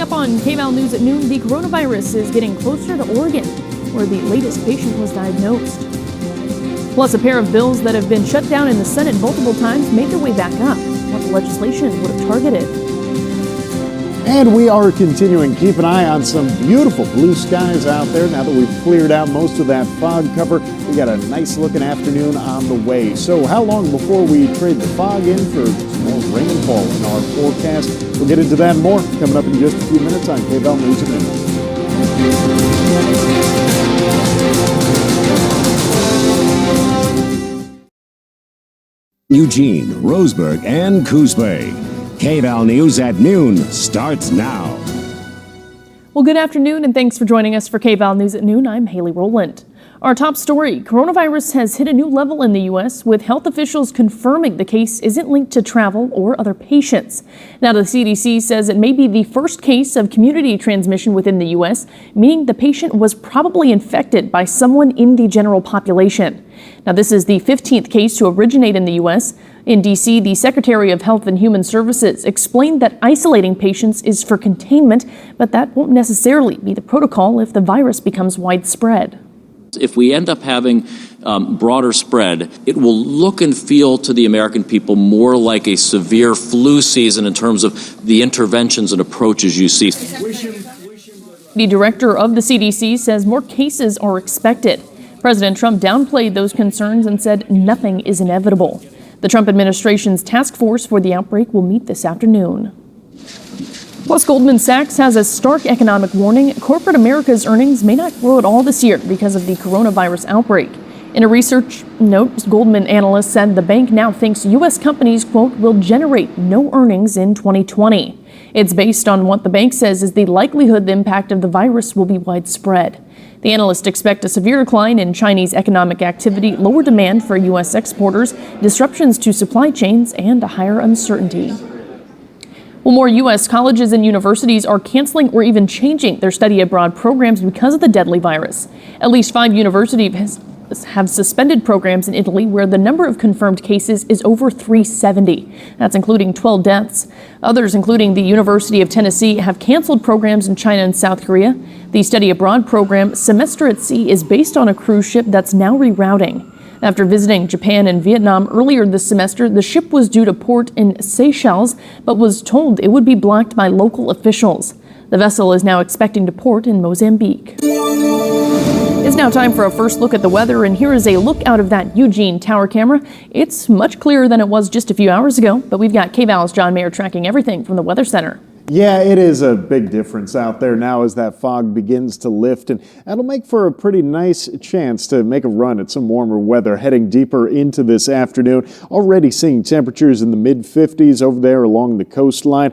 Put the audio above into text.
up on KVAL News at noon, the coronavirus is getting closer to Oregon, where the latest patient was diagnosed. Plus, a pair of bills that have been shut down in the Senate multiple times made their way back up. What the legislation would have targeted. And we are continuing. Keep an eye on some beautiful blue skies out there. Now that we've cleared out most of that fog cover, we got a nice looking afternoon on the way. So how long before we trade the fog in for some more rainfall in our forecast? We'll get into that and more coming up in just a few minutes on KVAL News at noon. Eugene, Roseburg, and Coos. KVAL News at noon starts now. Well, good afternoon and thanks for joining us for KVAL News at noon. I'm Haley Rowland. Our top story, coronavirus has hit a new level in the U.S. with health officials confirming the case isn't linked to travel or other patients. Now, the CDC says it may be the first case of community transmission within the U.S., meaning the patient was probably infected by someone in the general population. Now, this is the 15th case to originate in the U.S. In D.C., the Secretary of Health and Human Services explained that isolating patients is for containment, but that won't necessarily be the protocol if the virus becomes widespread. If we end up having broader spread, it will look and feel to the American people more like a severe flu season in terms of the interventions and approaches you see. The director of the CDC says more cases are expected. President Trump downplayed those concerns and said nothing is inevitable. The Trump administration's task force for the outbreak will meet this afternoon. Plus, Goldman Sachs has a stark economic warning. Corporate America's earnings may not grow at all this year because of the coronavirus outbreak. In a research note, Goldman analysts said the bank now thinks U.S. companies, quote, will generate no earnings in 2020. It's based on what the bank says is the likelihood the impact of the virus will be widespread. The analysts expect a severe decline in Chinese economic activity, lower demand for U.S. exporters, disruptions to supply chains, and a higher uncertainty. Well, more U.S. colleges and universities are canceling or even changing their study abroad programs because of the deadly virus. At least 5 universities have suspended programs in Italy where the number of confirmed cases is over 370. That's including 12 deaths. Others, including the University of Tennessee, have canceled programs in China and South Korea. The study abroad program, Semester at Sea, is based on a cruise ship that's now rerouting. After visiting Japan and Vietnam earlier this semester, the ship was due to port in Seychelles, but was told it would be blocked by local officials. The vessel is now expecting to port in Mozambique. It's now time for a first look at the weather, and here is a look out of that Eugene tower camera. It's much clearer than it was just a few hours ago, but we've got KVAL's John Mayer tracking everything from the Weather Center. Yeah, it is a big difference out there now as that fog begins to lift, and that'll make for a pretty nice chance to make a run at some warmer weather heading deeper into this afternoon. Already seeing temperatures in the mid-50s over there along the coastline.